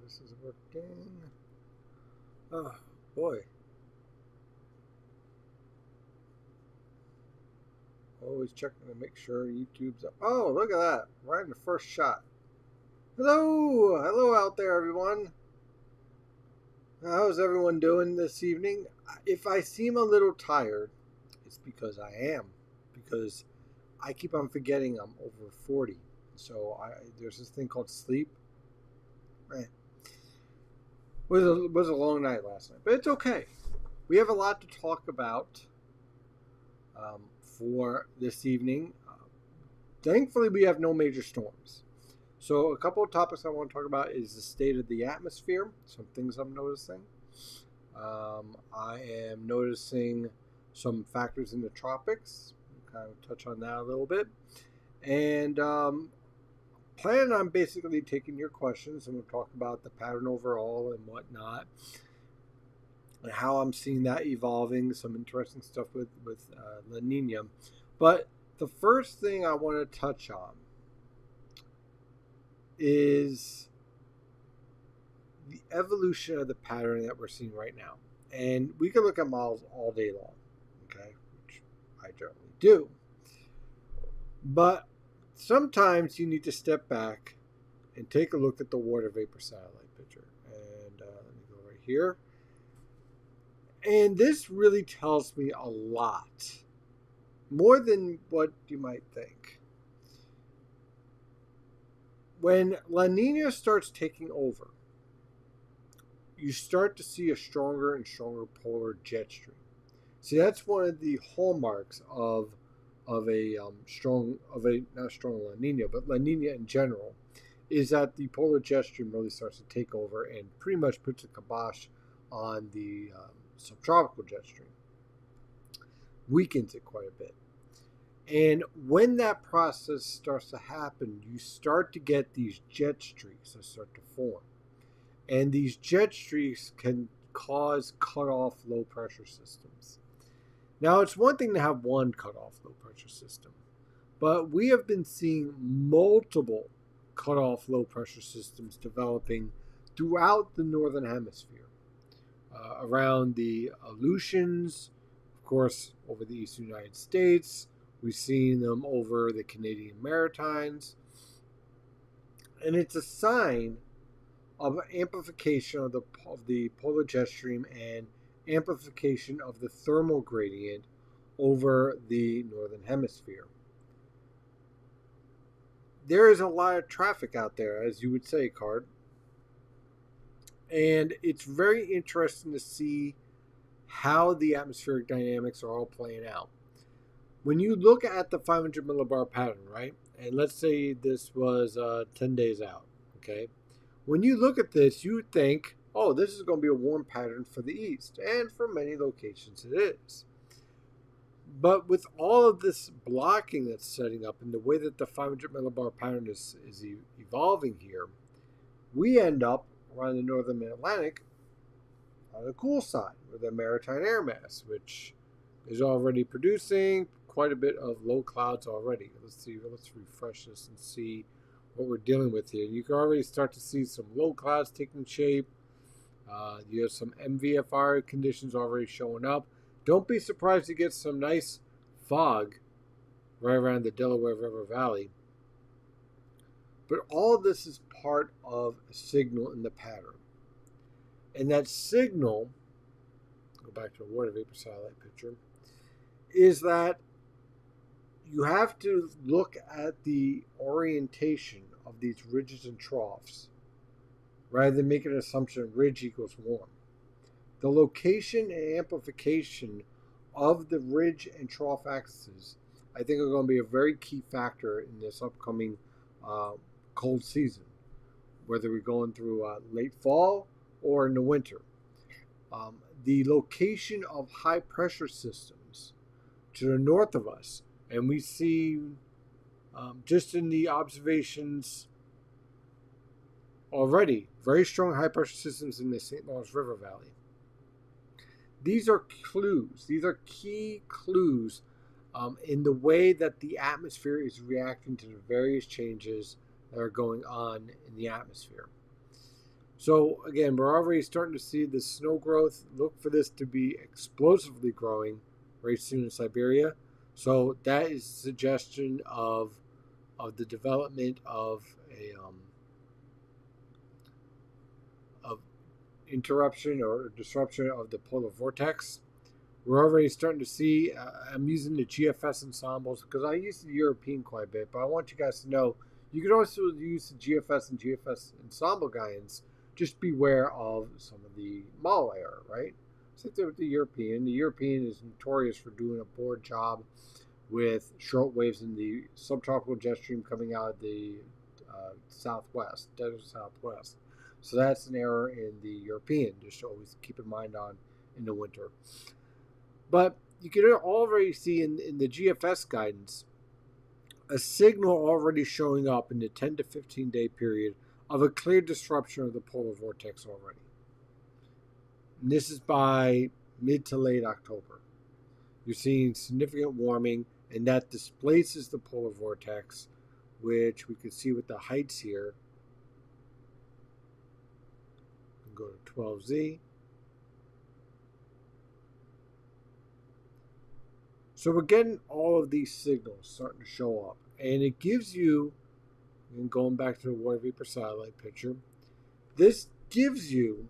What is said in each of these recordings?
this is working. Oh, boy. Always checking to make sure YouTube's up. Oh, look at that. Right in the first shot. Hello! Hello out there, everyone. How's everyone doing this evening? If I seem a little tired, it's because I am. Because I keep on forgetting I'm over 40. So there's this thing called sleep. Eh. Was a long night last night, but it's okay. We have a lot to talk about for this evening. Thankfully, we have no major storms. So a couple of topics I want to talk about is the state of the atmosphere, some things I'm noticing. I am noticing some factors in the tropics. We'll kind of touch on that a little bit. And planning on basically taking your questions, and we'll talk about the pattern overall and whatnot, and how I'm seeing that evolving. Some interesting stuff with La Nina. But the first thing I want to touch on is the evolution of the pattern that we're seeing right now. And we can look at models all day long, okay, which I generally do. But sometimes you need to step back and take a look at the water vapor satellite picture. And let me go right here. And this really tells me a lot, more than what you might think. When La Nina starts taking over, you start to see a stronger and stronger polar jet stream. See, that's one of the hallmarks of a not strong La Nina, but La Nina in general, is that the polar jet stream really starts to take over and pretty much puts a kibosh on the subtropical jet stream, weakens it quite a bit. And when that process starts to happen, you start to get these jet streaks that start to form. And these jet streaks can cause cut-off low-pressure systems. Now, it's one thing to have one cut-off low-pressure system, but we have been seeing multiple cut-off low-pressure systems developing throughout the Northern Hemisphere. Around the Aleutians, of course, over the eastern United States. We've seen them over the Canadian Maritimes. And it's a sign of amplification of the polar jet stream and amplification of the thermal gradient over the Northern Hemisphere. There is a lot of traffic out there, as you would say, Card. And it's very interesting to see how the atmospheric dynamics are all playing out. When you look at the 500 millibar pattern, right, and let's say this was 10 days out, okay, when you look at this, you think, oh, this is going to be a warm pattern for the east, and for many locations it is. But with all of this blocking that's setting up and the way that the 500 millibar pattern is evolving here, we end up around the northern Atlantic on the cool side with a maritime air mass, which is already producing quite a bit of low clouds already. Let's refresh this and see what we're dealing with here. You can already start to see some low clouds taking shape. You have some MVFR conditions already showing up. Don't be surprised to get some nice fog right around the Delaware River Valley. But all of this is part of a signal in the pattern. And that signal, go back to a water vapor satellite picture, is that you have to look at the orientation of these ridges and troughs rather than make an assumption ridge equals warm. The location and amplification of the ridge and trough axes, I think, are going to be a very key factor in this upcoming cold season, whether we're going through late fall or in the winter. The location of high pressure systems to the north of us, and we see just in the observations already very strong high pressure systems in the St. Lawrence River Valley. These are clues. These are key clues in the way that the atmosphere is reacting to the various changes that are going on in the atmosphere. So again, we're already starting to see the snow growth. Look for this to be explosively growing very soon in Siberia. So that is a suggestion of the development of a of interruption or disruption of the polar vortex. We're already starting to see. I'm using the GFS ensembles because I use the European quite a bit, but I want you guys to know you can also use the GFS and GFS ensemble guidance. Just beware of some of the model error, right? Same thing with the European. The European is notorious for doing a poor job with short waves in the subtropical jet stream coming out of the southwest, desert southwest. So that's an error in the European. Just to always keep in mind on in the winter. But you can already see in the GFS guidance a signal already showing up in the 10 to 15 day period of a clear disruption of the polar vortex already. And this is by mid to late October. You're seeing significant warming, and that displaces the polar vortex, which we can see with the heights here. Go to 12Z. So we're getting all of these signals starting to show up. And it gives you, and going back to the water vapor satellite picture, this gives you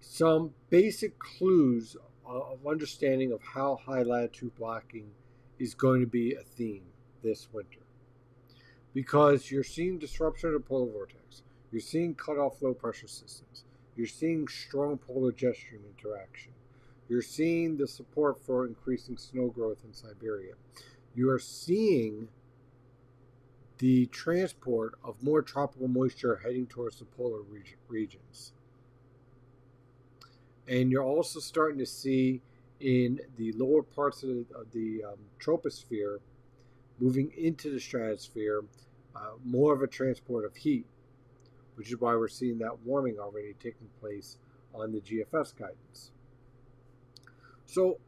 some basic clues of understanding of how high latitude blocking is going to be a theme this winter. Because you're seeing disruption of the polar vortex. You're seeing cut-off low pressure systems. You're seeing strong polar jet stream interaction. You're seeing the support for increasing snow growth in Siberia. You are seeing the transport of more tropical moisture heading towards the polar regions. And you're also starting to see in the lower parts of the troposphere, moving into the stratosphere, more of a transport of heat, which is why we're seeing that warming already taking place on the GFS guidance. So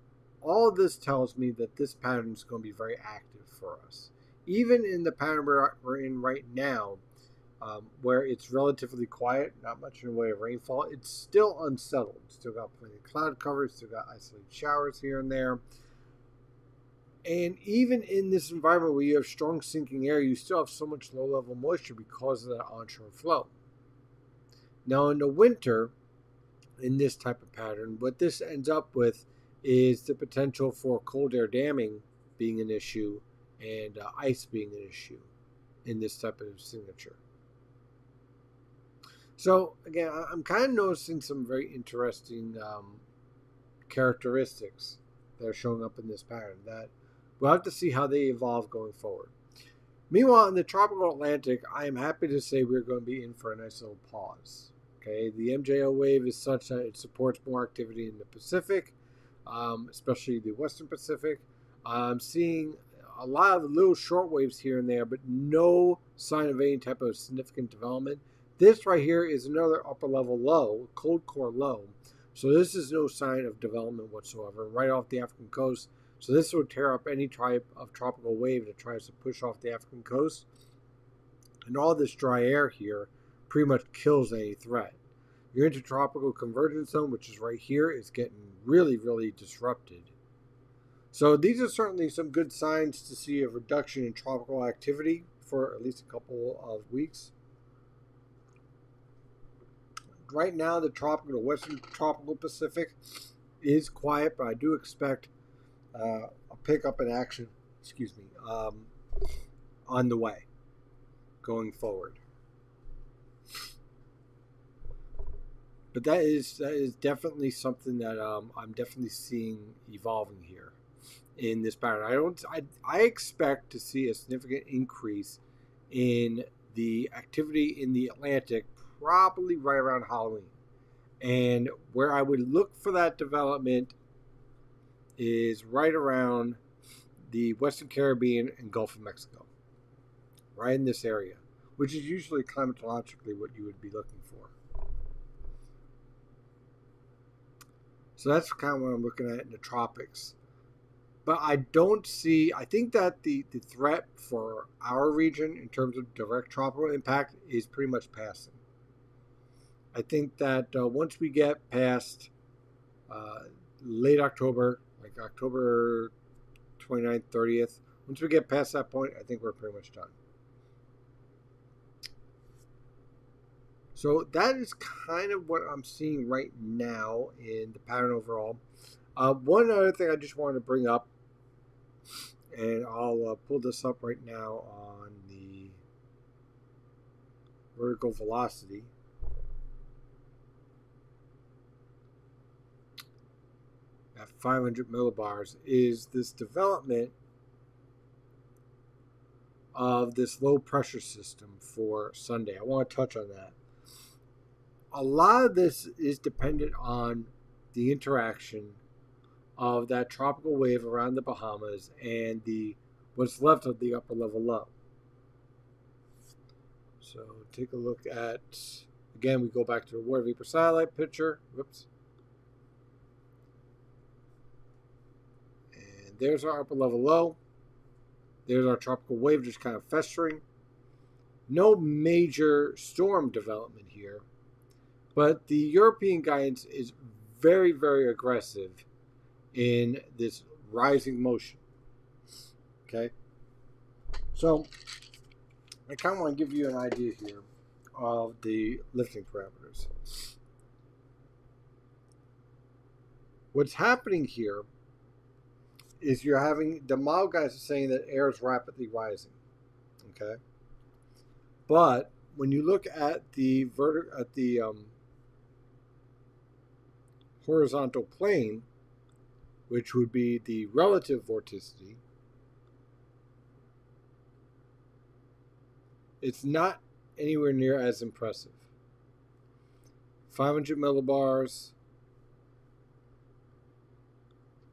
all of this tells me that this pattern is going to be very active for us. Even in the pattern we're in right now, where it's relatively quiet, not much in the way of rainfall, it's still unsettled. Still got plenty of cloud cover, still got isolated showers here and there. And even in this environment where you have strong sinking air, you still have so much low-level moisture because of that onshore flow. Now in the winter, in this type of pattern, what this ends up with is the potential for cold air damming being an issue and ice being an issue in this type of signature. So again, I'm kind of noticing some very interesting characteristics that are showing up in this pattern that we'll have to see how they evolve going forward. Meanwhile, in the tropical Atlantic, I am happy to say we're going to be in for a nice little pause. Okay, the MJO wave is such that it supports more activity in the Pacific, especially the Western Pacific. I'm seeing a lot of little short waves here and there, but no sign of any type of significant development. This right here is another upper level low, cold core low. So this is no sign of development whatsoever, right off the African coast. So this would tear up any type of tropical wave that tries to push off the African coast. And all this dry air here pretty much kills any threat. Your intertropical convergence zone, which is right here, is getting really, really disrupted. So these are certainly some good signs to see a reduction in tropical activity for at least a couple of weeks. Right now, the Western tropical Pacific is quiet, but I do expect a pickup in action, on the way going forward. But that is definitely something that I'm definitely seeing evolving here in this pattern. I expect to see a significant increase in the activity in the Atlantic probably right around Halloween. And where I would look for that development is right around the Western Caribbean and Gulf of Mexico. Right in this area, which is usually climatologically what you would be looking for. So that's kind of what I'm looking at in the tropics. But I think that the threat for our region in terms of direct tropical impact is pretty much passing. I think that once we get past late October, like October 29th, 30th, once we get past that point, I think we're pretty much done. So that is kind of what I'm seeing right now in the pattern overall. One other thing I just wanted to bring up, and I'll pull this up right now on the vertical velocity. At 500 millibars, is this development of this low pressure system for Sunday. I want to touch on that. A lot of this is dependent on the interaction of that tropical wave around the Bahamas and the what's left of the upper level low. So take a look at, again, we go back to the water vapor satellite picture. Whoops. And there's our upper level low. There's our tropical wave just kind of festering. No major storm development here, but the European guidance is very, very aggressive in this rising motion. Okay? So I kind of want to give you an idea here of the lifting parameters. What's happening here is you're having the model guys are saying that air is rapidly rising. Okay? But when you look at the horizontal plane, which would be the relative vorticity, it's not anywhere near as impressive. 500 millibars,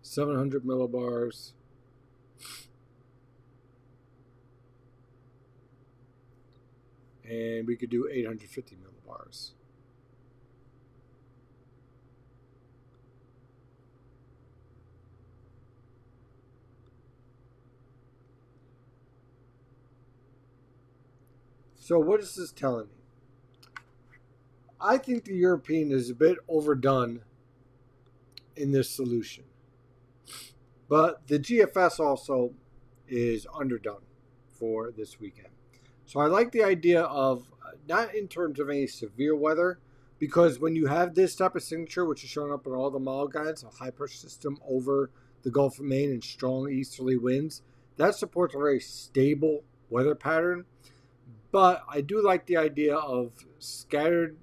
700 millibars, and we could do 850 millibars. So what is this telling me? I think the European is a bit overdone in this solution. But the GFS also is underdone for this weekend. So I like the idea of, not in terms of any severe weather, because when you have this type of signature, which is showing up in all the model guides, a high pressure system over the Gulf of Maine and strong easterly winds, that supports a very stable weather pattern. But I do like the idea of scattered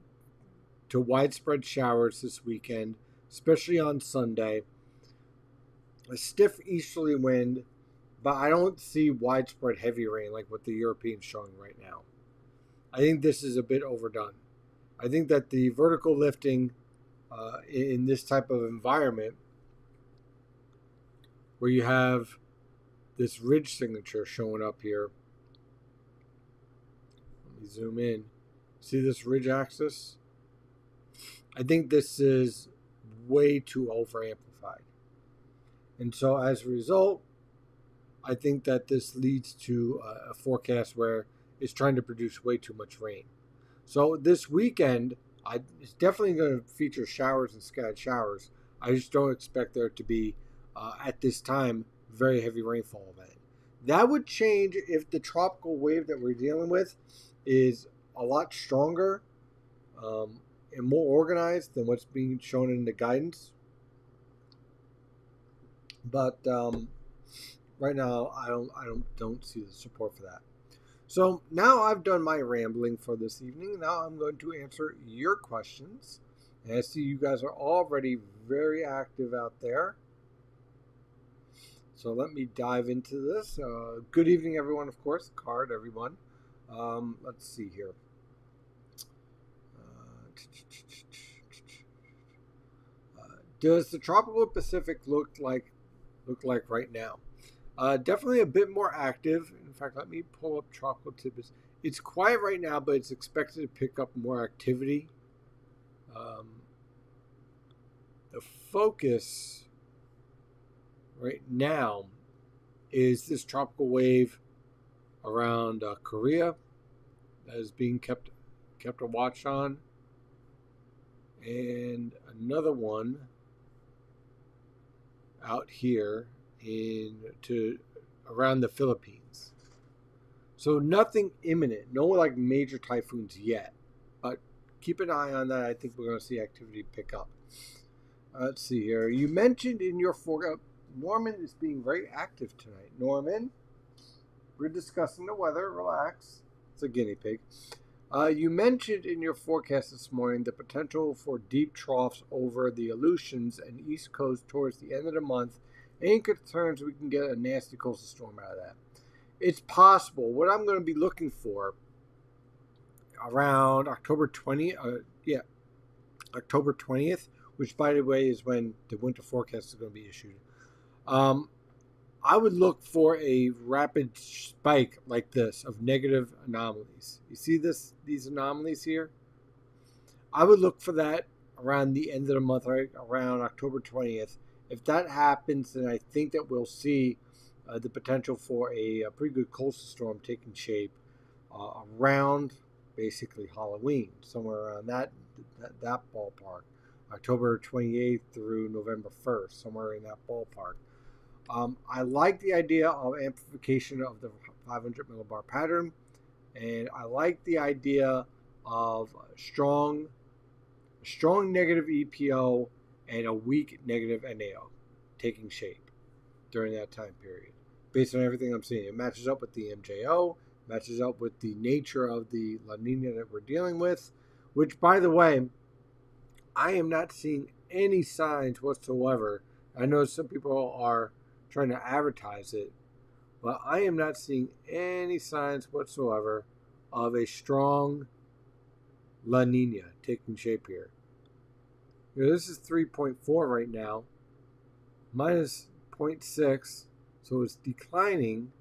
to widespread showers this weekend, especially on Sunday. A stiff easterly wind, but I don't see widespread heavy rain like what the European's showing right now. I think this is a bit overdone. I think that the vertical lifting in this type of environment, where you have this ridge signature showing up here, let me zoom in. See this ridge axis? I think this is way too over amplified. And so as a result, I think that this leads to a forecast where it's trying to produce way too much rain. So this weekend, it's definitely going to feature showers and scattered showers. I just don't expect there to be, at this time, very heavy rainfall event. That would change if the tropical wave that we're dealing with is a lot stronger and more organized than what's being shown in the guidance. But right now, I don't see the support for that. So now I've done my rambling for this evening. Now I'm going to answer your questions. And I see you guys are already very active out there. So let me dive into this. Good evening, everyone, of course. Card, everyone. Let's see here. Does the tropical Pacific look like right now? Definitely a bit more active. In fact, let me pull up tropical tidbits. It's quiet right now, but it's expected to pick up more activity. The focus right now is this tropical wave around Korea that is being kept a watch on. and another one out here to around the Philippines. So nothing imminent, no like major typhoons yet, but keep an eye on that. I think we're going to see activity pick up. Let's see here. You mentioned in your forecast, Norman is being very active tonight. Norman, we're discussing the weather. Relax. It's a guinea pig. You mentioned in your forecast this morning the potential for deep troughs over the Aleutians and East Coast towards the end of the month. Any concerns we can get a nasty coastal storm out of that? It's possible. What I'm going to be looking for around October 20th, October 20th, which by the way is when the winter forecast is going to be issued. I would look for a rapid spike like this of negative anomalies. You see these anomalies here? I would look for that around the end of the month, right around October 20th. If that happens, then I think that we'll see the potential for a pretty good coastal storm taking shape around basically Halloween, somewhere around that ballpark. October 28th through November 1st, somewhere in that ballpark. I like the idea of amplification of the 500 millibar pattern, and I like the idea of strong negative EPO and a weak negative NAO taking shape during that time period. Based on everything I'm seeing, it matches up with the MJO, matches up with the nature of the La Nina that we're dealing with, which, by the way, I am not seeing any signs whatsoever. I know some people are trying to advertise it, but I am not seeing any signs whatsoever of a strong La Nina taking shape here. This is 3.4 right now, minus 0.6, so it's declining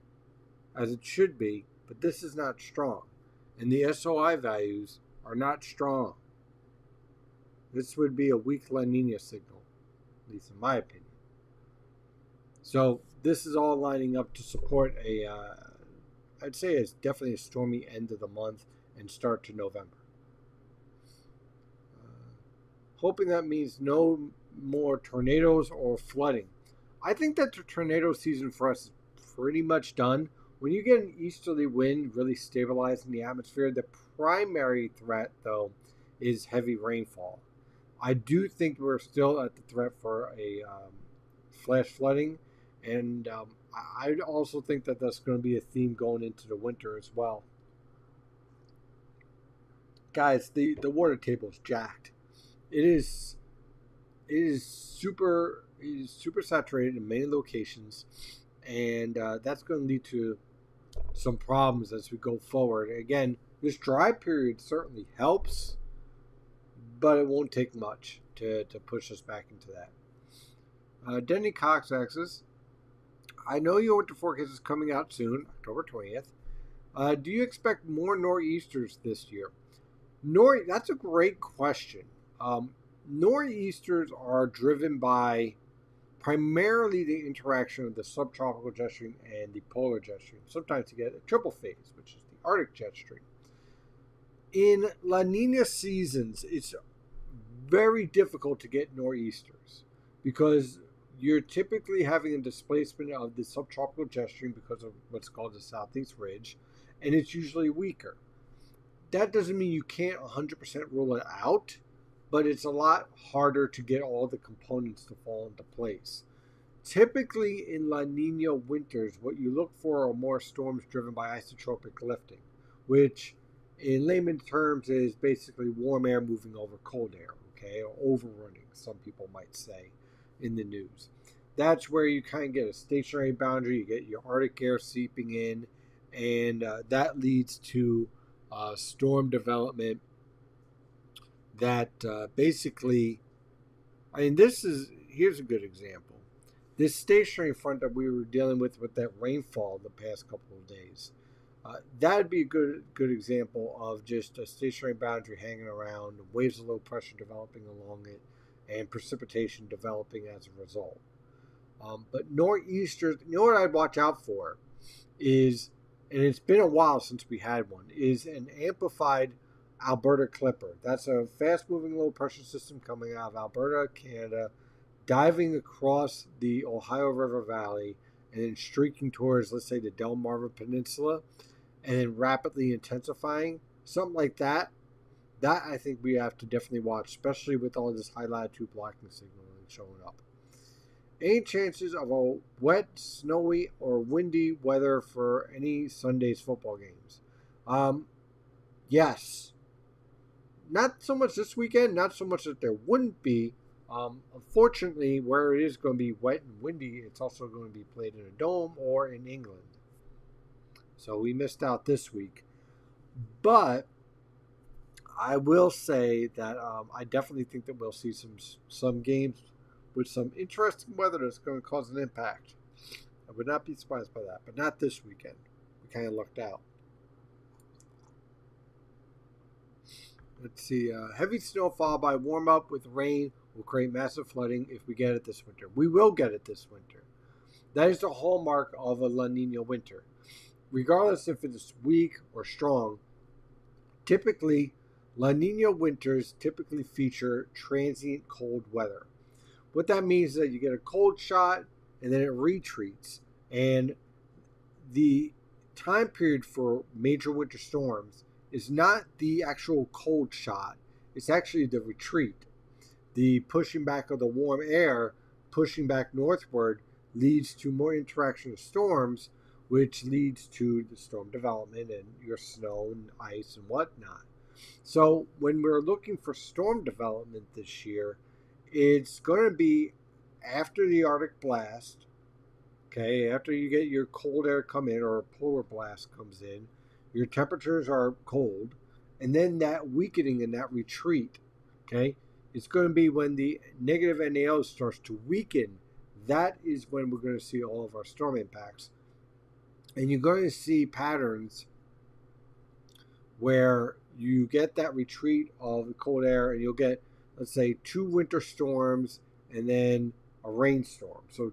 as it should be, but this is not strong. And the SOI values are not strong. This would be a weak La Nina signal, at least in my opinion. So this is all lining up to support I'd say it's definitely a stormy end of the month and start to November. Hoping that means no more tornadoes or flooding. I think that the tornado season for us is pretty much done. When you get an easterly wind really stabilizing the atmosphere, the primary threat, though, is heavy rainfall. I do think we're still at the threat for a flash flooding, and I also think that that's going to be a theme going into the winter as well. Guys, the water table is jacked. It is super saturated in many locations, and that's going to lead to some problems as we go forward. Again, this dry period certainly helps, but it won't take much to push us back into that. Denny Cox asks, I know your winter forecast is coming out soon, October 20th. Do you expect more nor'easters this year? That's a great question. Nor'easters are driven by primarily the interaction of the subtropical jet stream and the polar jet stream. Sometimes you get a triple phase, which is the Arctic jet stream. In La Nina seasons, it's very difficult to get nor'easters because you're typically having a displacement of the subtropical jet stream because of what's called the southeast ridge, and it's usually weaker. That doesn't mean you can't 100% rule it out, but it's a lot harder to get all the components to fall into place. Typically in La Nina winters, what you look for are more storms driven by isotropic lifting, which in layman terms is basically warm air moving over cold air, okay, or overrunning, some people might say in the news. That's where you kind of get a stationary boundary, you get your Arctic air seeping in, and that leads to storm development that basically, here's a good example. This stationary front that we were dealing with that rainfall the past couple of days, that would be a good example of just a stationary boundary hanging around, waves of low pressure developing along it, and precipitation developing as a result. But nor'easters, you know what I'd watch out for is, and it's been a while since we had one, is an amplified Alberta Clipper. That's a fast-moving low-pressure system coming out of Alberta, Canada, diving across the Ohio River Valley and then streaking towards, let's say, the Delmarva Peninsula, and then rapidly intensifying. Something like that. That I think we have to definitely watch, especially with all this high latitude blocking signal showing up. Any chances of a wet, snowy, or windy weather for any Sunday's football games? Yes. Not so much this weekend, not so much that there wouldn't be. Unfortunately, where it is going to be wet and windy, it's also going to be played in a dome or in England. So we missed out this week. But I will say that I definitely think that we'll see some games with some interesting weather that's going to cause an impact. I would not be surprised by that, but not this weekend. We kind of lucked out. Let's see. Heavy snow followed by warm up with rain will create massive flooding if we get it this winter. We will get it this winter. That is the hallmark of a La Nina winter. Regardless if it's weak or strong, typically La Nina winters typically feature transient cold weather. What that means is that you get a cold shot and then it retreats. And the time period for major winter storms is not the actual cold shot, it's actually the retreat. The pushing back of the warm air, pushing back northward, leads to more interaction of storms, which leads to the storm development and your snow and ice and whatnot. So when we're looking for storm development this year, it's going to be after the Arctic blast, okay, after you get your cold air come in or a polar blast comes in, your temperatures are cold, and then that weakening and that retreat, okay, it's going to be when the negative NAO starts to weaken. That is when we're going to see all of our storm impacts. And you're going to see patterns where you get that retreat of the cold air and you'll get, let's say, 2 winter storms and then a rainstorm. So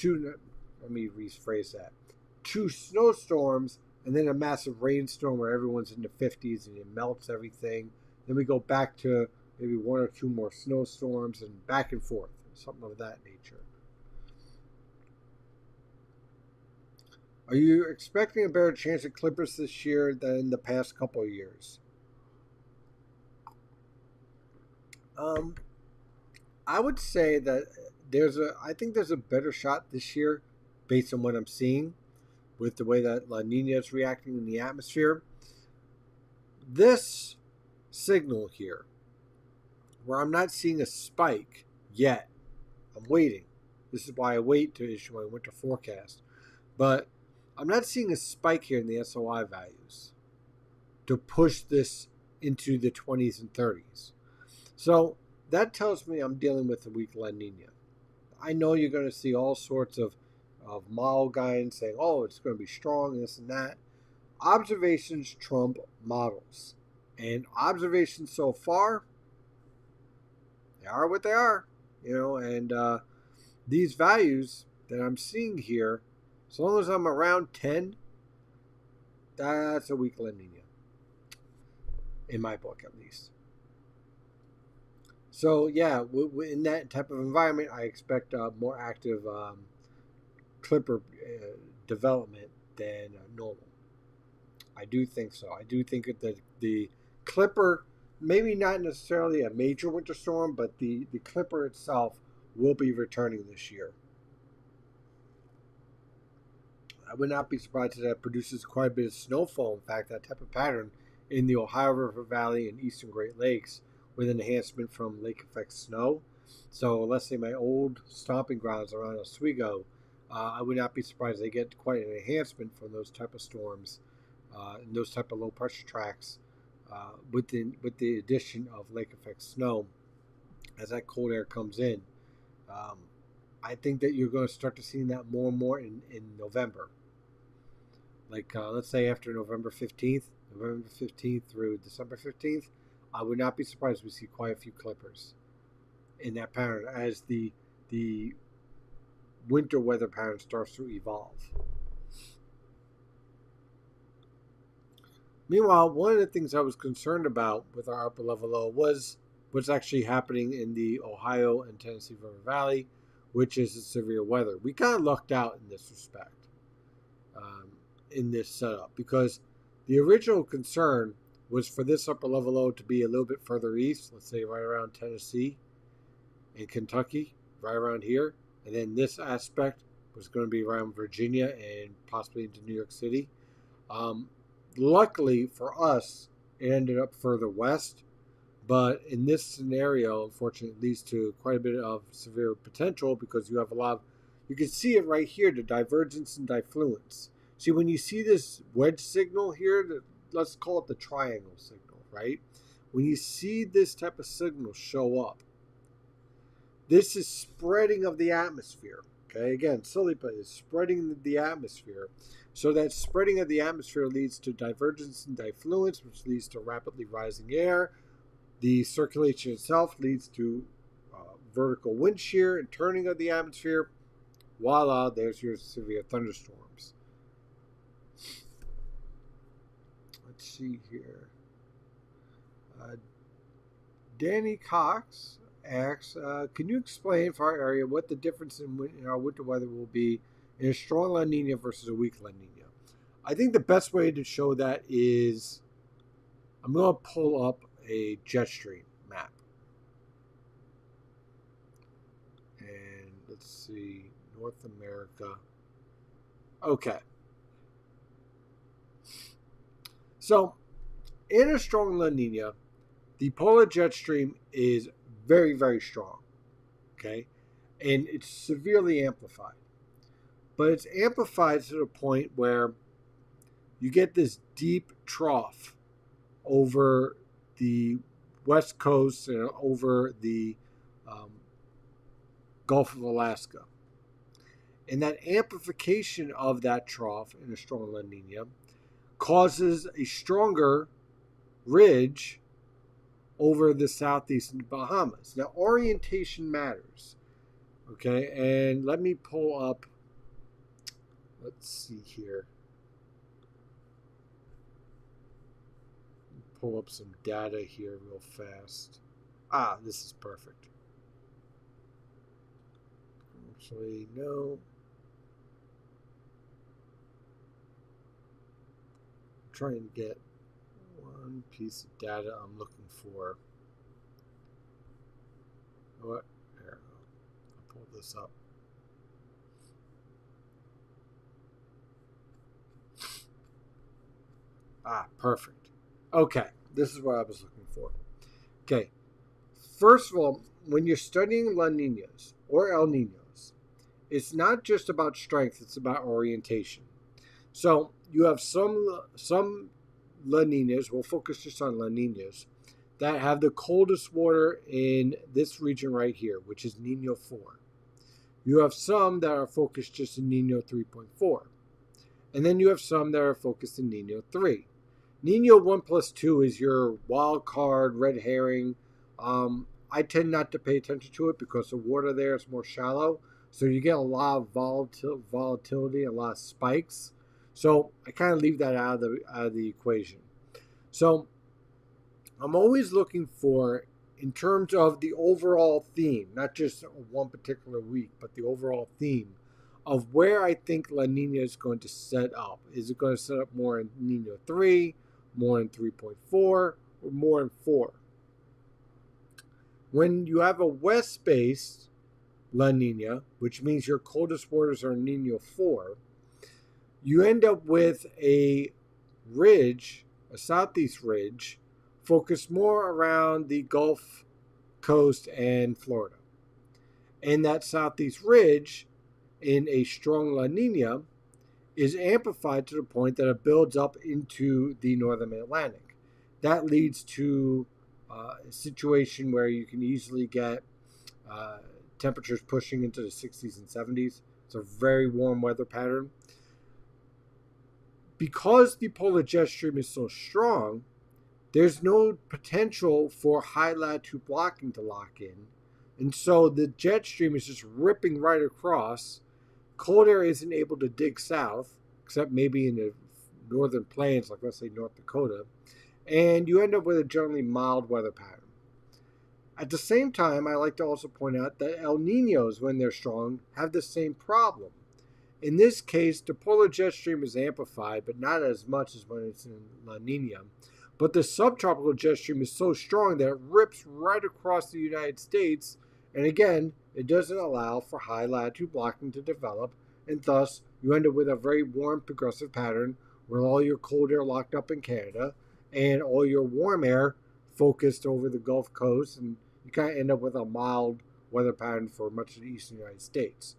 let me rephrase that. 2 snowstorms and then a massive rainstorm where everyone's in the 50s and it melts everything. Then we go back to maybe 1 or 2 more snowstorms and back and forth, something of that nature. Are you expecting a better chance at Clippers this year than in the past couple of years? I would say that I think there's a better shot this year based on what I'm seeing with the way that La Nina is reacting in the atmosphere. This signal here, where I'm not seeing a spike yet, I'm waiting. This is why I wait to issue my winter forecast. But I'm not seeing a spike here in the SOI values to push this into the 20s and 30s. So that tells me I'm dealing with a weak La Nina. I know you're going to see all sorts of model guys saying, oh, it's going to be strong, this and that. Observations trump models. And observations so far, they are what they are. And these values that I'm seeing here, as long as I'm around 10, that's a weak La Nina. In my book, at least. So, yeah, in that type of environment, I expect more active Clipper development than normal. I do think so. I do think that the Clipper, maybe not necessarily a major winter storm, but the Clipper itself will be returning this year. I would not be surprised if that produces quite a bit of snowfall. In fact, that type of pattern in the Ohio River Valley and eastern Great Lakes with enhancement from lake effect snow. So let's say my old stomping grounds around Oswego, I would not be surprised they get quite an enhancement from those type of storms and those type of low pressure tracks with the addition of lake effect snow as that cold air comes in. I think that you're going to start to see that more and more in November. Like, let's say after November 15th through December 15th, I would not be surprised if we see quite a few Clippers in that pattern as the winter weather pattern starts to evolve. Meanwhile, one of the things I was concerned about with our upper level low was what's actually happening in the Ohio and Tennessee River Valley, which is the severe weather. We kind of lucked out in this respect, in this setup, because the original concern was for this upper level low to be a little bit further east, let's say right around Tennessee and Kentucky, right around here. And then this aspect was going to be around Virginia and possibly into New York City. Luckily for us, it ended up further west. But in this scenario, unfortunately, it leads to quite a bit of severe potential because you have a lot of, you can see it right here, the divergence and diffluence. See, when you see this wedge signal here, let's call it the triangle signal, right? When you see this type of signal show up, this is spreading of the atmosphere. Okay, again, silly, but it's spreading the atmosphere. So that spreading of the atmosphere leads to divergence and diffluence, which leads to rapidly rising air. The circulation itself leads to vertical wind shear and turning of the atmosphere. Voila, there's your severe thunderstorms. Let's see here. Danny Cox asks, can you explain for our area what the difference in our winter weather will be in a strong La Nina versus a weak La Nina? I think the best way to show that is I'm going to pull up a jet stream map. And let's see, North America. Okay. So, in a strong La Nina, the polar jet stream is very, very strong. Okay? And it's severely amplified. But it's amplified to the point where you get this deep trough over the west coast and over the Gulf of Alaska. And that amplification of that trough in a strong La Nina causes a stronger ridge over the southeastern Bahamas. Now, orientation matters. Okay, and let me pull up, let's see here. Pull up some data here real fast. This is perfect. Actually, no. I'm trying to get one piece of data I'm looking for. What? There. I'll pull this up. Perfect. Okay, this is what I was looking for. Okay, first of all, when you're studying La Ninas or El Ninos, it's not just about strength, it's about orientation. So you have some La Ninas, we'll focus just on La Ninas, that have the coldest water in this region right here, which is Nino 4. You have some that are focused just in Nino 3.4. And then you have some that are focused in Nino 3. Nino 1+2 is your wild card, red herring. I tend not to pay attention to it because the water there is more shallow. So you get a lot of volatility, a lot of spikes. So I kind of leave that out of the equation. So I'm always looking for, in terms of the overall theme, not just one particular week, but the overall theme of where I think La Nina is going to set up. Is it going to set up more in Nino 3, more in 3.4, or more in 4? When you have a west-based La Nina, which means your coldest waters are in Nino 4, you end up with a ridge, a southeast ridge, focused more around the Gulf Coast and Florida. And that southeast ridge in a strong La Nina is amplified to the point that it builds up into the northern Atlantic. That leads to a situation where you can easily get temperatures pushing into the 60s and 70s. It's a very warm weather pattern. Because the polar jet stream is so strong, there's no potential for high latitude blocking to lock in. And so the jet stream is just ripping right across. Cold air isn't able to dig south, except maybe in the northern plains, like let's say North Dakota, and you end up with a generally mild weather pattern. At the same time, I like to also point out that El Ninos, when they're strong, have the same problem. In this case, the polar jet stream is amplified, but not as much as when it's in La Nina. But the subtropical jet stream is so strong that it rips right across the United States, and again, it doesn't allow for high latitude blocking to develop, and thus you end up with a very warm progressive pattern where all your cold air locked up in Canada and all your warm air focused over the Gulf Coast, and you kind of end up with a mild weather pattern for much of the eastern United States.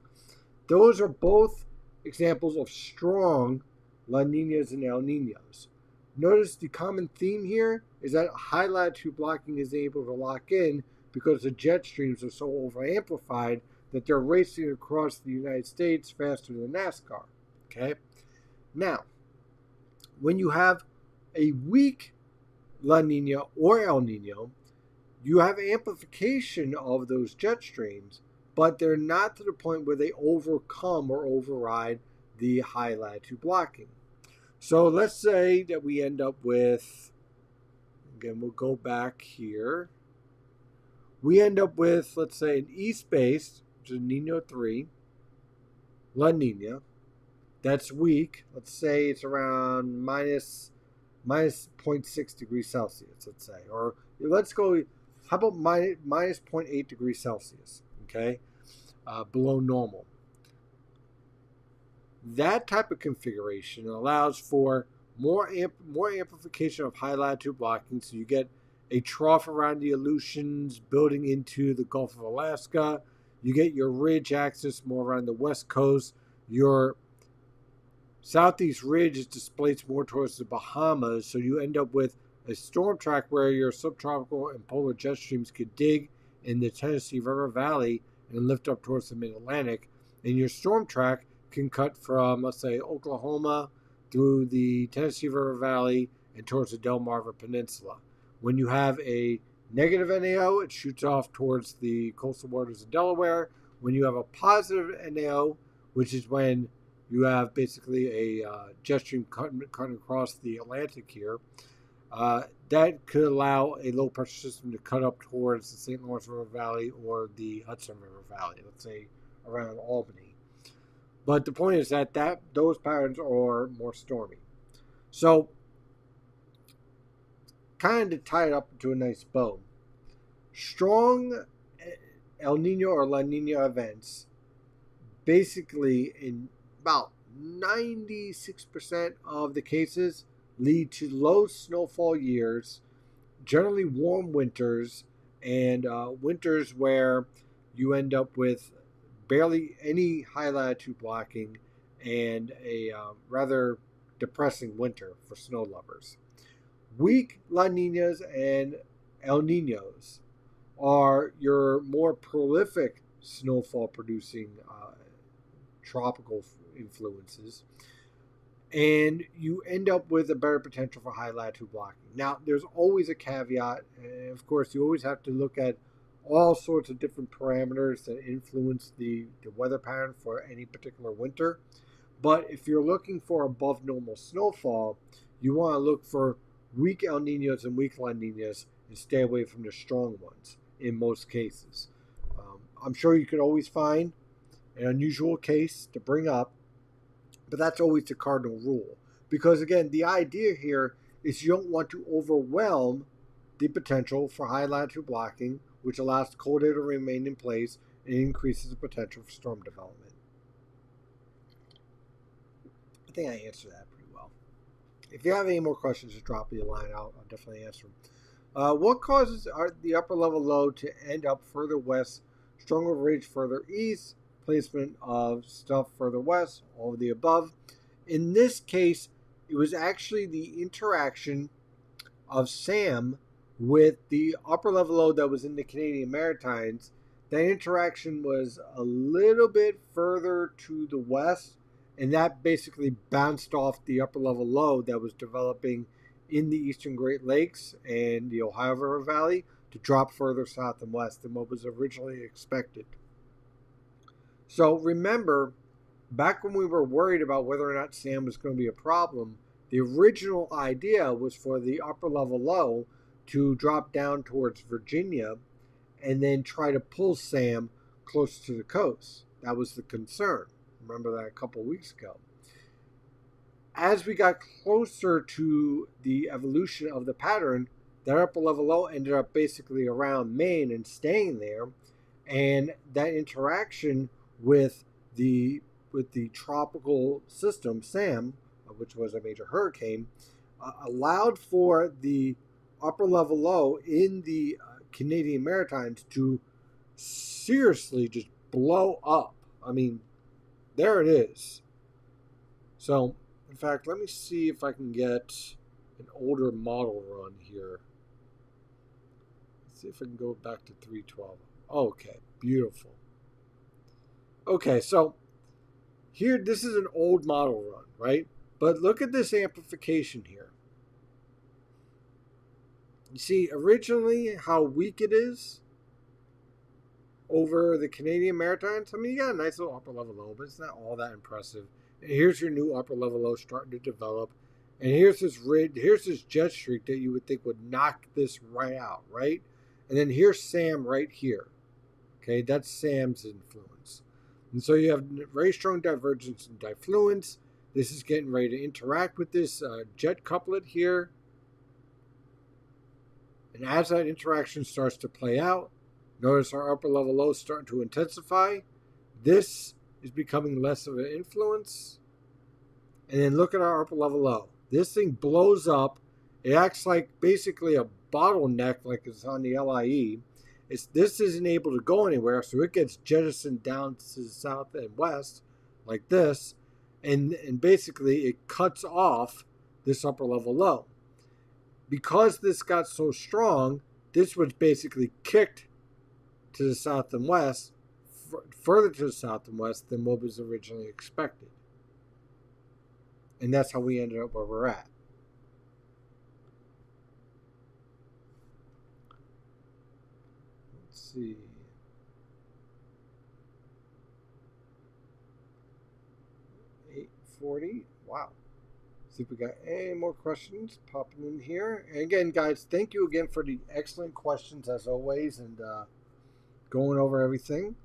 Those are both examples of strong La Ninas and El Ninos. Notice the common theme here is that high latitude blocking is able to lock in because the jet streams are so over-amplified that they're racing across the United States faster than NASCAR. Okay? Now, when you have a weak La Nina or El Nino, you have amplification of those jet streams, but they're not to the point where they overcome or override the high latitude blocking. So let's say that we end up with, again, we'll go back here. We end up with, let's say, an east base, which is Nino 3, La Nina. That's weak. Let's say it's around minus 0.6 degrees Celsius, let's say. Or let's go, how about minus 0.8 degrees Celsius, okay, below normal. That type of configuration allows for more amplification of high latitude blocking, so you get a trough around the Aleutians building into the Gulf of Alaska. You get your ridge axis more around the west coast. Your southeast ridge is displaced more towards the Bahamas, so you end up with a storm track where your subtropical and polar jet streams could dig in the Tennessee River Valley and lift up towards the mid-Atlantic. And your storm track can cut from, let's say, Oklahoma through the Tennessee River Valley and towards the Delmarva Peninsula. When you have a negative NAO, it shoots off towards the coastal waters of Delaware. When you have a positive NAO, which is when you have basically a jet stream cutting across the Atlantic here, that could allow a low pressure system to cut up towards the St. Lawrence River Valley or the Hudson River Valley, let's say around Albany. But the point is that those patterns are more stormy. So, kind of tie it up into a nice bow. Strong El Nino or La Nina events, basically in about 96% of the cases, lead to low snowfall years, generally warm winters, and winters where you end up with barely any high latitude blocking and a rather depressing winter for snow lovers. Weak La Ninas and El Ninos are your more prolific snowfall producing tropical influences, and you end up with a better potential for high latitude blocking. Now, there's always a caveat, and of course, you always have to look at all sorts of different parameters that influence the weather pattern for any particular winter. But if you're looking for above normal snowfall, you want to look for weak El Ninos and weak La Ninas and stay away from the strong ones in most cases. I'm sure you could always find an unusual case to bring up, but that's always the cardinal rule. Because again, the idea here is you don't want to overwhelm the potential for high latitude blocking, which allows cold air to remain in place and increases the potential for storm development. I think I answered that pretty well. If you have any more questions, just drop me a line. I'll definitely answer them. What causes the upper level low to end up further west, stronger ridge further east, placement of stuff further west, all of the above? In this case, it was actually the interaction of SAM with the upper level low that was in the Canadian Maritimes. That interaction was a little bit further to the west, and that basically bounced off the upper level low that was developing in the eastern Great Lakes and the Ohio River Valley to drop further south and west than what was originally expected. So remember, back when we were worried about whether or not SAM was going to be a problem, The original idea was for the upper level low to drop down towards Virginia and then try to pull Sam closer to the coast. That was the concern. Remember that a couple of weeks ago. As we got closer to the evolution of the pattern, that upper level low ended up basically around Maine and staying there. And that interaction with the tropical system, Sam, which was a major hurricane, allowed for the upper level low in the Canadian Maritimes to seriously just blow up. I mean, there it is. So, in fact, let me see if I can get an older model run here. Let's see if I can go back to 312. Okay, beautiful. Okay, so here, this is an old model run, right? But look at this amplification here. You see originally how weak it is over the Canadian Maritimes? I mean, you got a nice little upper level low, but it's not all that impressive. And here's your new upper level low starting to develop. And here's this jet streak that you would think would knock this right out, right? And then here's Sam right here. Okay, that's Sam's influence. And so you have very strong divergence and diffluence. This is getting ready to interact with this jet couplet here. And as that interaction starts to play out, notice our upper level low is starting to intensify. This is becoming less of an influence. And then look at our upper level low. This thing blows up. It acts like basically a bottleneck like it's on the LIE. This isn't able to go anywhere, so it gets jettisoned down to the south and west like this. And basically it cuts off this upper level low. Because this got so strong, this was basically kicked to the south and west, further to the south and west than what was originally expected. And that's how we ended up where we're at. Let's see. $8.40. Wow. See if we got any more questions popping in here. And again, guys, thank you again for the excellent questions as always, and going over everything.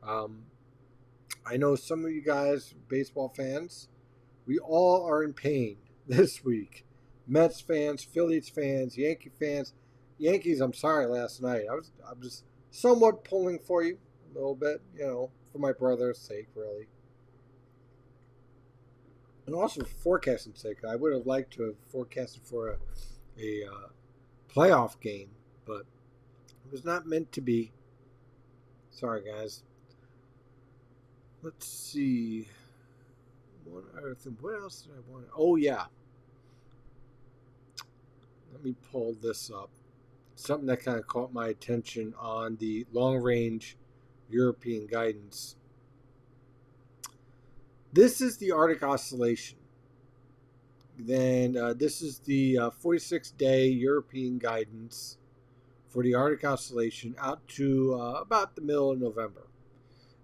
I know some of you guys, baseball fans, we all are in pain this week. Mets fans, Phillies fans, Yankee fans. Yankees, I'm sorry last night. I'm just somewhat pulling for you a little bit, for my brother's sake, really. And also for forecasting sake, I would have liked to have forecasted for a playoff game, but it was not meant to be. Sorry, guys. Let's see. One other thing. What else did I want? Oh, yeah. Let me pull this up. Something that kind of caught my attention on the long-range European guidance. This is the Arctic Oscillation. Then this is the 46-day European guidance for the Arctic Oscillation out to about the middle of November.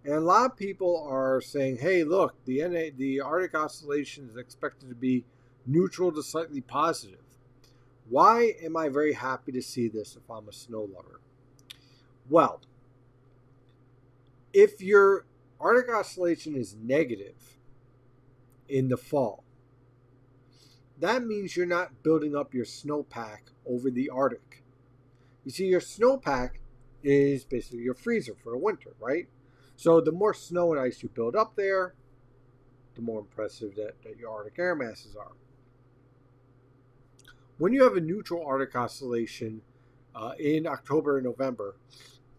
And a lot of people are saying, hey, look, the Arctic Oscillation is expected to be neutral to slightly positive. Why am I very happy to see this if I'm a snow lover? Well, if your Arctic Oscillation is negative in the fall, that means you're not building up your snowpack over the Arctic. You see, your snowpack is basically your freezer for the winter, right? So the more snow and ice you build up there, the more impressive that your Arctic air masses are. When you have a neutral Arctic Oscillation in October and November,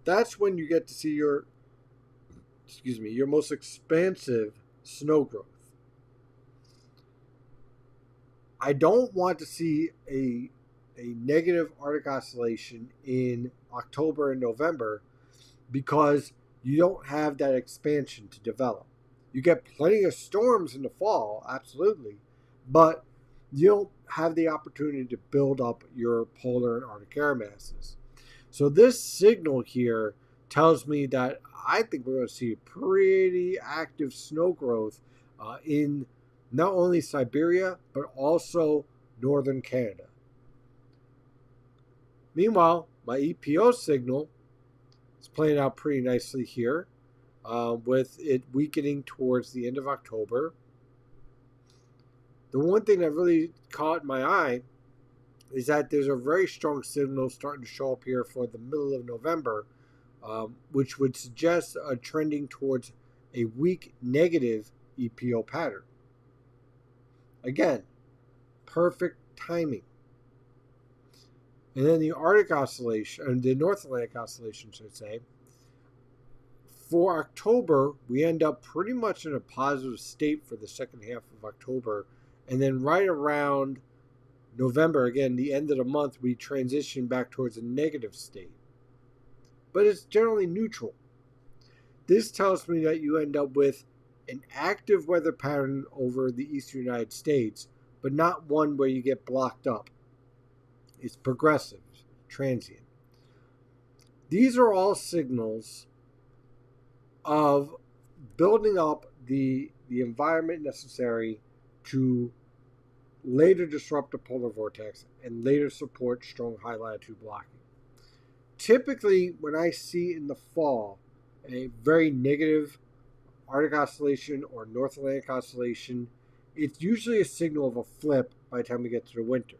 that's when you get to see your most expansive snow growth. I don't want to see a negative Arctic Oscillation in October and November because you don't have that expansion to develop. You get plenty of storms in the fall, absolutely, but you don't have the opportunity to build up your polar and Arctic air masses. So this signal here tells me that I think we're going to see pretty active snow growth in not only Siberia, but also northern Canada. Meanwhile, my EPO signal is playing out pretty nicely here, with it weakening towards the end of October. The one thing that really caught my eye is that there's a very strong signal starting to show up here for the middle of November, which would suggest a trending towards a weak negative EPO pattern. Again, perfect timing. And then the Arctic Oscillation, and the North Atlantic Oscillation, should I say, for October, we end up pretty much in a positive state for the second half of October. And then right around November, again, the end of the month, we transition back towards a negative state. But it's generally neutral. This tells me that you end up with an active weather pattern over the eastern United States, but not one where you get blocked up. It's progressive, transient. These are all signals of building up the environment necessary to later disrupt the polar vortex and later support strong high latitude blocking. Typically, when I see in the fall a very negative Arctic Oscillation or North Atlantic Oscillation, it's usually a signal of a flip by the time we get to the winter.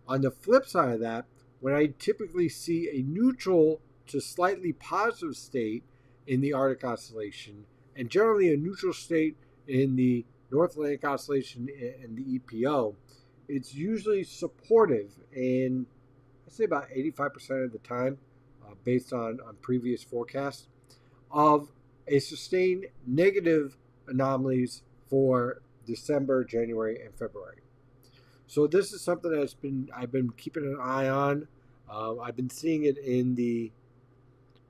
On the flip side of that, when I typically see a neutral to slightly positive state in the Arctic Oscillation, and generally a neutral state in the North Atlantic Oscillation and the EPO, it's usually supportive in, I'd say, about 85% of the time, based on previous forecasts, of a sustained negative anomalies for December, January, and February. So this is something that's I've been keeping an eye on. I've been seeing it in the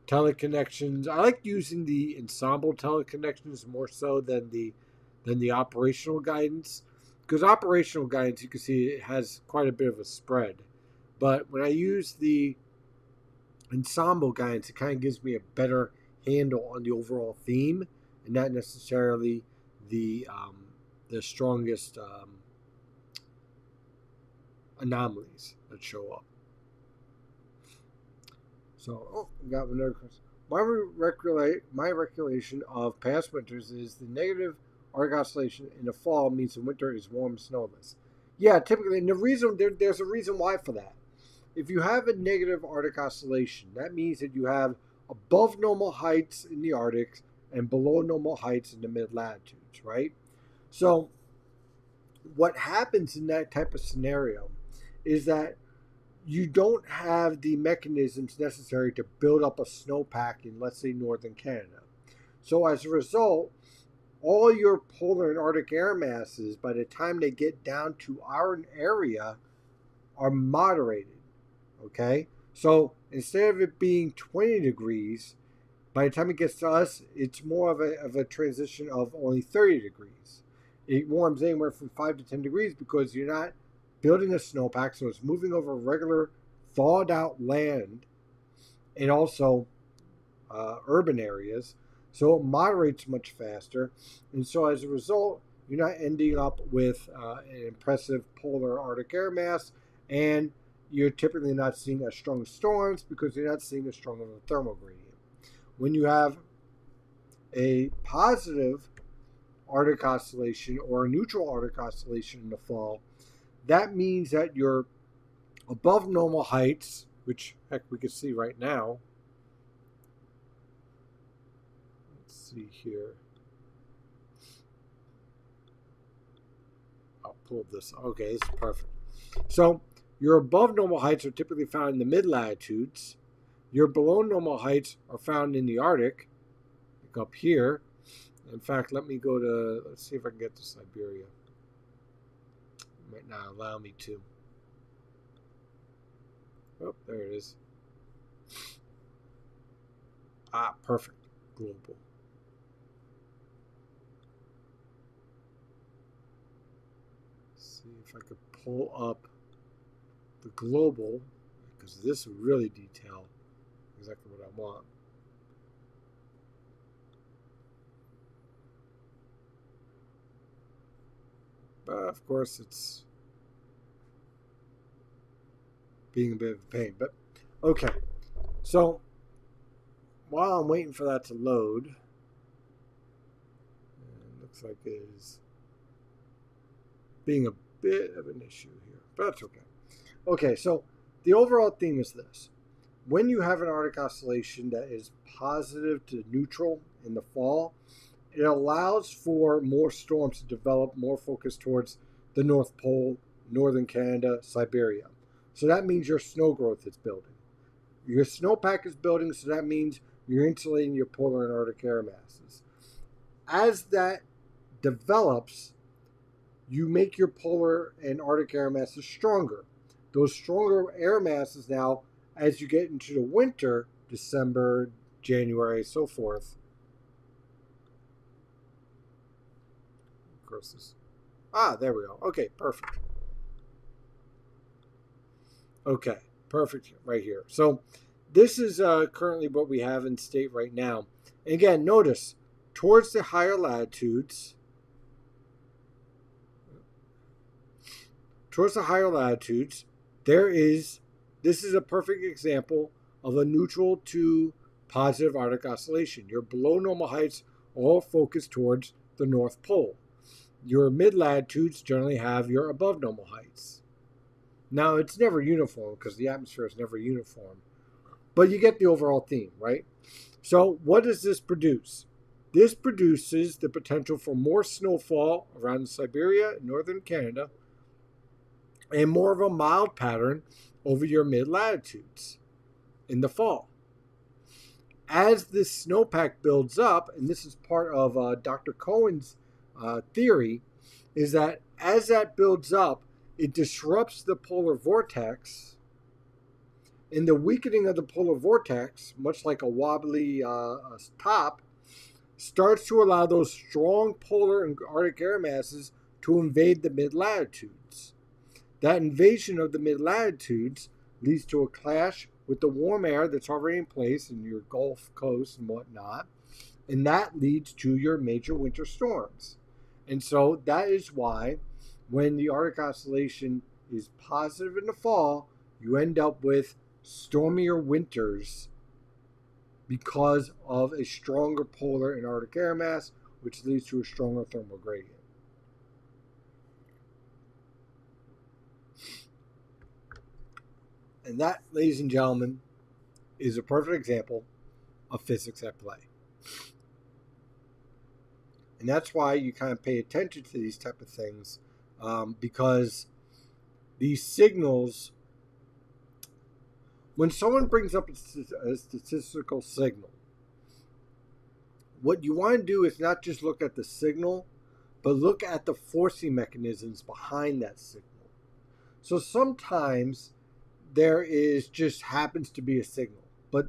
teleconnections. I like using the ensemble teleconnections more so than the operational guidance, because operational guidance, you can see it has quite a bit of a spread. But when I use the ensemble guidance, it kind of gives me a better handle on the overall theme, and not necessarily the strongest anomalies that show up. So, we got another question. My recollection of past winters is the negative Arctic Oscillation in the fall means the winter is warm, snowless. Yeah, typically, and there's a reason why for that. If you have a negative Arctic Oscillation, that means that you have above normal heights in the Arctic and below normal heights in the mid-latitudes, right? So what happens in that type of scenario is that you don't have the mechanisms necessary to build up a snowpack in, let's say, northern Canada. So as a result, all your polar and Arctic air masses, by the time they get down to our area, are moderated. Okay? So instead of it being 20 degrees, by the time it gets to us, it's more of a transition of only 30 degrees. It warms anywhere from 5 to 10 degrees because you're not building a snowpack, so it's moving over regular thawed out land and also urban areas. So it moderates much faster. And so as a result, you're not ending up with an impressive polar Arctic air mass, and you're typically not seeing as strong storms because you're not seeing as strong of a thermal gradient. When you have a positive Arctic Oscillation or a neutral Arctic Oscillation in the fall, that means that you're above normal heights, which, heck, we can see right now. Let's see here. I'll pull this. Okay, this is perfect. So your above normal heights are typically found in the mid-latitudes. Your below normal heights are found in the Arctic, like up here. In fact, let me go to, let's see if I can get to Siberia. It might not allow me to. Oh, there it is. Ah, perfect. Global. Let's see if I could pull up the global, because this would really detail exactly what I want. Of course, it's being a bit of a pain, but okay. So while I'm waiting for that to load, it looks like it is being a bit of an issue here, but that's okay. Okay, so the overall theme is this. When you have an Arctic oscillation that is positive to neutral in the fall, it allows for more storms to develop, more focused towards the North Pole, northern Canada, Siberia. So that means your snow growth is building. Your snowpack is building, so that means you're insulating your polar and Arctic air masses. As that develops, you make your polar and Arctic air masses stronger. Those stronger air masses now, as you get into the winter, December, January, so forth. Of course, this. There we go. Okay, perfect. Okay, perfect right here. So this is currently what we have in state right now. And again, notice, towards the higher latitudes, this is a perfect example of a neutral to positive Arctic oscillation. Your below normal heights all focus towards the North Pole. Your mid-latitudes generally have your above normal heights. Now, it's never uniform because the atmosphere is never uniform. But you get the overall theme, right? So what does this produce? This produces the potential for more snowfall around Siberia and northern Canada and more of a mild pattern over your mid-latitudes in the fall. As this snowpack builds up, and this is part of Dr. Cohen's theory, is that as that builds up, it disrupts the polar vortex. And the weakening of the polar vortex, much like a wobbly top, starts to allow those strong polar and Arctic air masses to invade the mid-latitudes. That invasion of the mid-latitudes leads to a clash with the warm air that's already in place in your Gulf Coast and whatnot, and that leads to your major winter storms. And so that is why when the Arctic oscillation is positive in the fall, you end up with stormier winters because of a stronger polar and Arctic air mass, which leads to a stronger thermal gradient. And that, ladies and gentlemen, is a perfect example of physics at play. And that's why you kind of pay attention to these type of things, because these signals, when someone brings up a statistical signal, what you want to do is not just look at the signal, but look at the forcing mechanisms behind that signal. So sometimes there is just happens to be a signal, but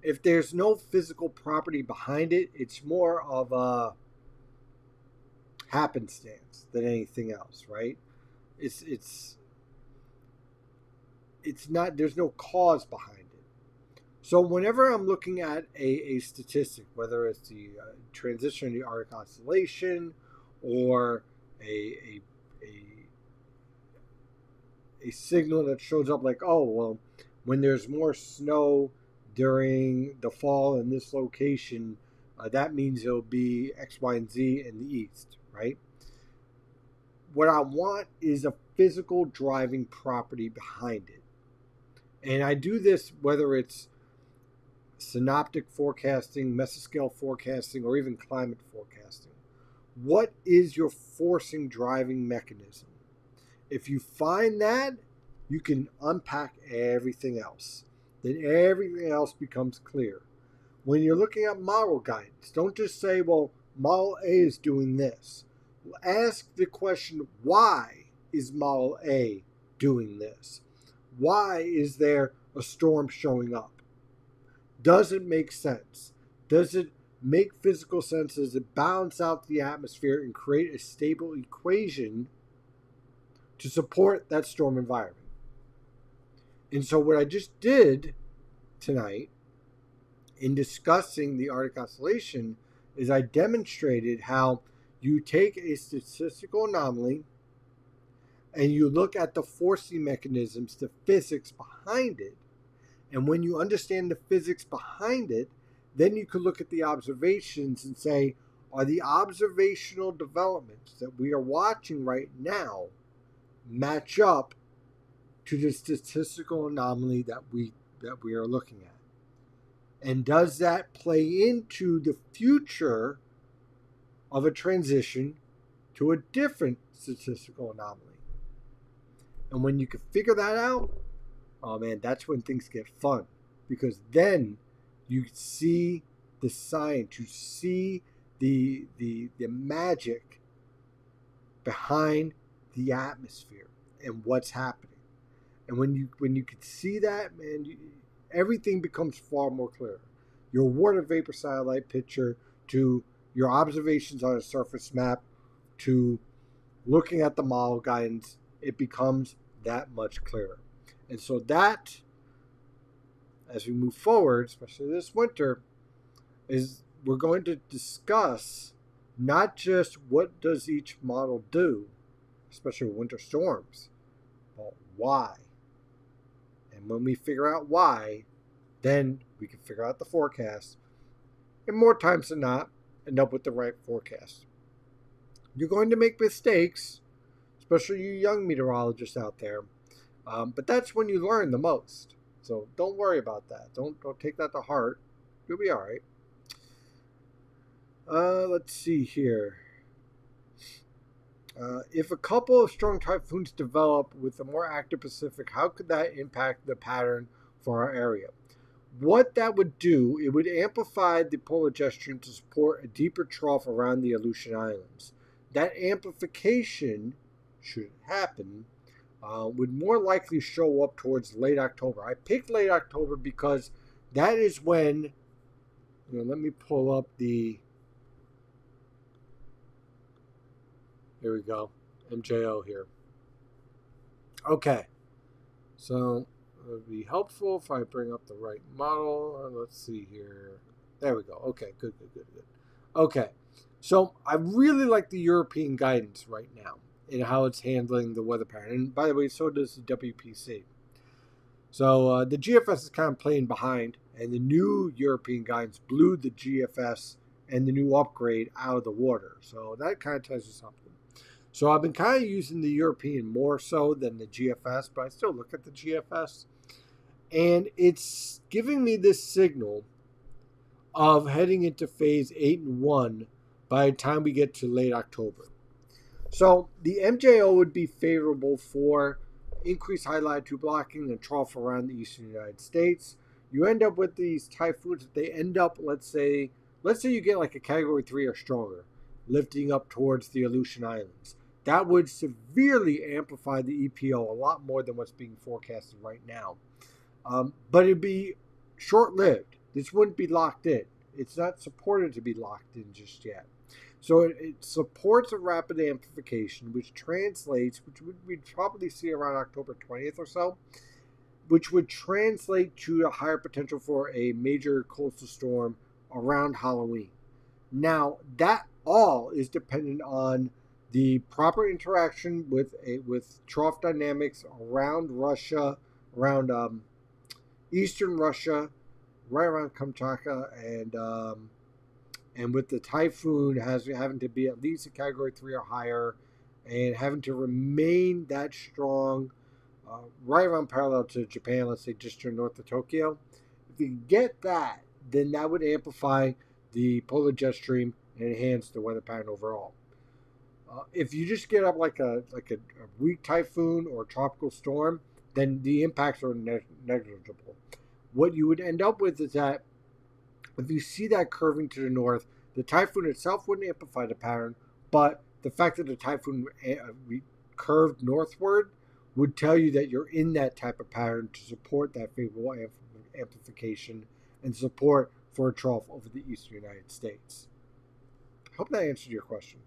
if there's no physical property behind it, it's more of a happenstance than anything else, right? It's not, there's no cause behind it. So whenever I'm looking at a statistic, whether it's the transition of the Arctic oscillation or a signal that shows up like, oh, well, when there's more snow during the fall in this location, that means it'll be X, Y, and Z in the east, right? What I want is a physical driving property behind it. And I do this whether it's synoptic forecasting, mesoscale forecasting, or even climate forecasting. What is your forcing driving mechanism? If you find that, you can unpack everything else. Then everything else becomes clear. When you're looking at model guidance, don't just say, well, model A is doing this. Ask the question, why is model A doing this? Why is there a storm showing up? Does it make sense? Does it make physical sense? Does it balance out the atmosphere and create a stable equation to support that storm environment? And so what I just did tonight in discussing the Arctic oscillation is I demonstrated how you take a statistical anomaly and you look at the forcing mechanisms, the physics behind it, and when you understand the physics behind it, then you could look at the observations and say, are the observational developments that we are watching right now match up to the statistical anomaly that we are looking at? And does that play into the future of a transition to a different statistical anomaly? And when you can figure that out, oh man, that's when things get fun, because then you see the science, you see the magic behind the atmosphere and what's happening. And when you can see that, man, everything becomes far more clear. Your water vapor satellite picture to your observations on a surface map to looking at the model guidance, it becomes that much clearer. And so that, as we move forward, especially this winter, is we're going to discuss not just what does each model do, especially winter storms, but why. And when we figure out why, then we can figure out the forecast. And more times than not, end up with the right forecast. You're going to make mistakes, especially you young meteorologists out there. But that's when you learn the most. So don't worry about that. Don't take that to heart. You'll be all right. Let's see here. If a couple of strong typhoons develop with a more active Pacific, how could that impact the pattern for our area? What that would do, it would amplify the polar jet stream to support a deeper trough around the Aleutian Islands. That amplification, should it happen, would more likely show up towards late October. I picked late October because that is when, let me pull up the, here we go, MJO here. Okay, so it would be helpful if I bring up the right model. Let's see here. There we go. Okay, good. Okay, so I really like the European guidance right now in how it's handling the weather pattern. And by the way, so does the WPC. So the GFS is kind of playing behind, and the new European guidance blew the GFS and the new upgrade out of the water. So that kind of tells you something. So I've been kind of using the European more so than the GFS, but I still look at the GFS. And it's giving me this signal of heading into phase 8 and 1 by the time we get to late October. So the MJO would be favorable for increased high latitude blocking and trough around the eastern United States. You end up with these typhoons. If they end up, let's say you get like a category 3 or stronger, lifting up towards the Aleutian Islands. That would severely amplify the EPO a lot more than what's being forecasted right now. But it'd be short-lived. This wouldn't be locked in. It's not supported to be locked in just yet. So it supports a rapid amplification, which translates, which we'd probably see around October 20th or so, which would translate to a higher potential for a major coastal storm around Halloween. Now, that all is dependent on the proper interaction with trough dynamics around Russia, around eastern Russia, right around Kamchatka, and with the typhoon having to be at least a category 3 or higher, and having to remain that strong, right around parallel to Japan, let's say just north of Tokyo. If you get that, then that would amplify the polar jet stream and enhance the weather pattern overall. If you just get up like a weak typhoon or tropical storm, then the impacts are negligible. What you would end up with is that if you see that curving to the north, the typhoon itself wouldn't amplify the pattern, but the fact that the typhoon curved northward would tell you that you're in that type of pattern to support that favorable amplification and support for a trough over the eastern United States. I hope that answered your question.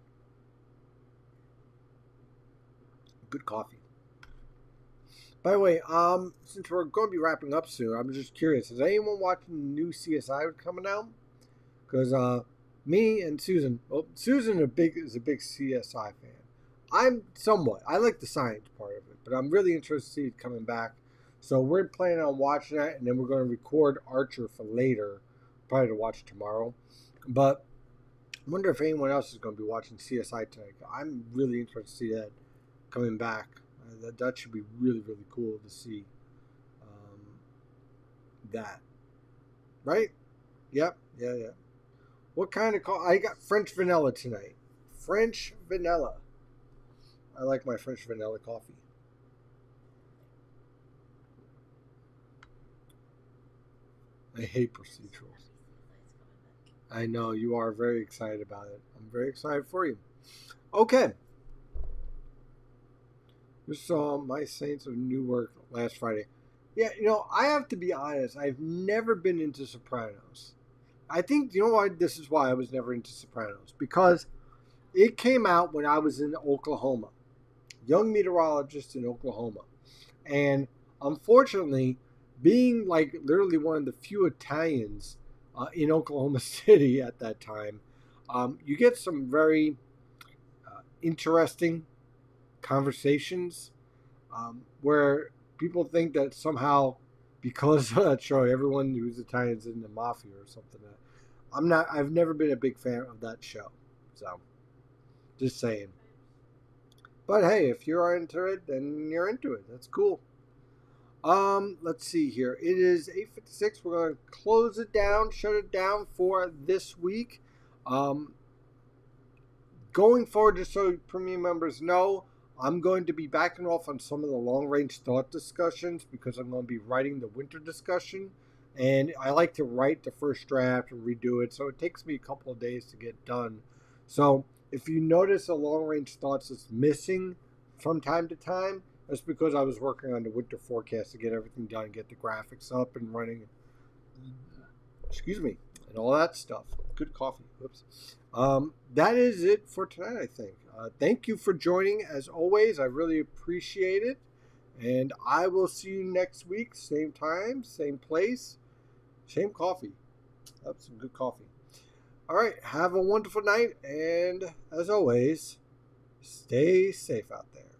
Good coffee. By the way, since we're going to be wrapping up soon, I'm just curious, is anyone watching the new CSI coming out? Because me and Susan is a big CSI fan. I like the science part of it, but I'm really interested to see it coming back. So we're planning on watching that, and then we're going to record Archer for later, probably to watch tomorrow. But I wonder if anyone else is going to be watching CSI tonight. I'm really interested to see that coming back. That should be really, really cool to see that. Right? Yep. Yeah. What kind of coffee? I got French vanilla tonight. French vanilla. I like my French vanilla coffee. I hate procedurals. I know you are very excited about it. I'm very excited for you. Okay. We saw My Saints of Newark last Friday. Yeah, I have to be honest. I've never been into Sopranos. I think, why? This is why I was never into Sopranos. Because it came out when I was in Oklahoma. Young meteorologist in Oklahoma. And unfortunately, being like literally one of the few Italians in Oklahoma City at that time, you get some very interesting conversations where people think that somehow because of that show, everyone who's Italian is in the mafia or something. I've never been a big fan of that show. So, just saying. But hey, if you're into it, then you're into it. That's cool. Let's see here. It is 8:56. We're going to close it down, shut it down for this week. Going forward, just so premium members know, I'm going to be backing off on some of the long-range thought discussions because I'm going to be writing the winter discussion. And I like to write the first draft and redo it, so it takes me a couple of days to get done. So if you notice a long-range thoughts is missing from time to time, that's because I was working on the winter forecast to get everything done, get the graphics up and running. Excuse me, and all that stuff. Good coffee. Whoops. That is it for tonight, I think. Thank you for joining, as always. I really appreciate it. And I will see you next week. Same time, same place, same coffee. That's some good coffee. All right. Have a wonderful night. And as always, stay safe out there.